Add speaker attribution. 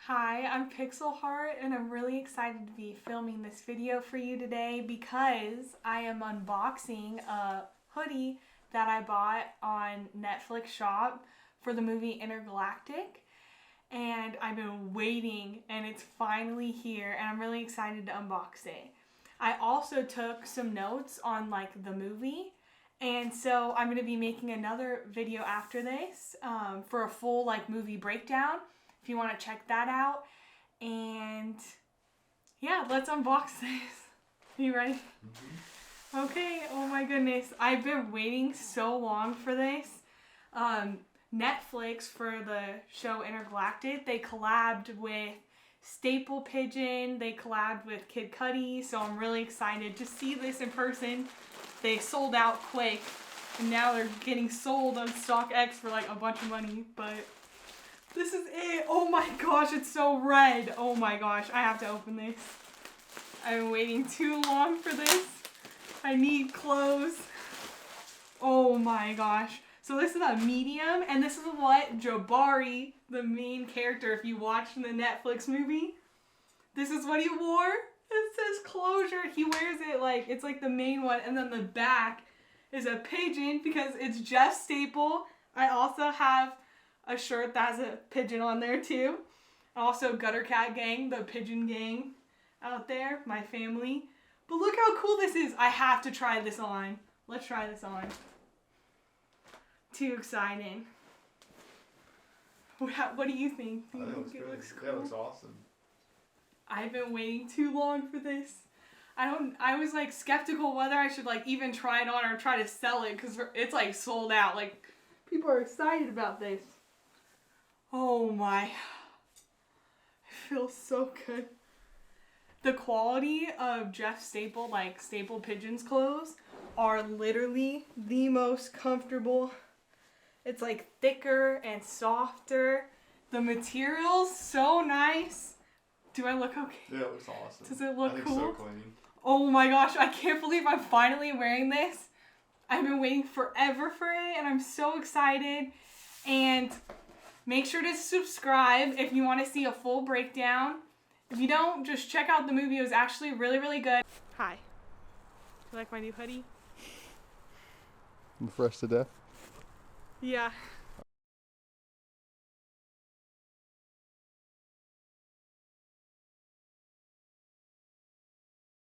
Speaker 1: Hi, I'm Pixel Heart and I'm really excited to be filming this video for you today because I am unboxing a hoodie that I bought on Netflix Shop for the movie Intergalactic, and I've been waiting and it's finally here and I'm really excited to unbox it. I also took some notes on the movie, and so I'm going to be making another video after this for a full movie breakdown if you want to check that out. And yeah, let's unbox this. You ready? Mm-hmm. Okay, oh my goodness. I've been waiting so long for this. Netflix, for the show Intergalactic, they collabed with Staple Pigeon, they collabed with Kid Cudi, so I'm really excited to see this in person. They sold out quick, and now they're getting sold on StockX for a bunch of money, but this is it. Oh my gosh, it's so red. Oh my gosh, I have to open this. I've been waiting too long for this. I need clothes. Oh my gosh. So this is a medium, and this is what Jabari, the main character, if you watched the Netflix movie, this is what he wore. It says closure. He wears it it's the main one, and then the back is a pigeon because it's Jeff Staple. I also have a shirt that has a pigeon on there too. Also Gutter Cat Gang, the pigeon gang out there, my family. But look how cool this is. I have to try this on. Let's try this on. Too exciting. What do you think? Do you think it looks cool?
Speaker 2: That looks awesome.
Speaker 1: I've been waiting too long for this. I was skeptical whether I should even try it on or try to sell it because it's sold out. People are excited about this. Oh my. It feels so good. The quality of Jeff Staple, Staple Pigeon's clothes are literally the most comfortable. It's thicker and softer. The material's so nice. Do I look okay?
Speaker 2: Yeah, it looks awesome.
Speaker 1: Does it look cool?
Speaker 2: So clean.
Speaker 1: Oh my gosh, I can't believe I'm finally wearing this. I've been waiting forever for it and I'm so excited. And make sure to subscribe if you want to see a full breakdown. If you don't, just check out the movie. It was actually really, really good. Hi. You like my new hoodie?
Speaker 2: I'm fresh to death.
Speaker 1: Yeah.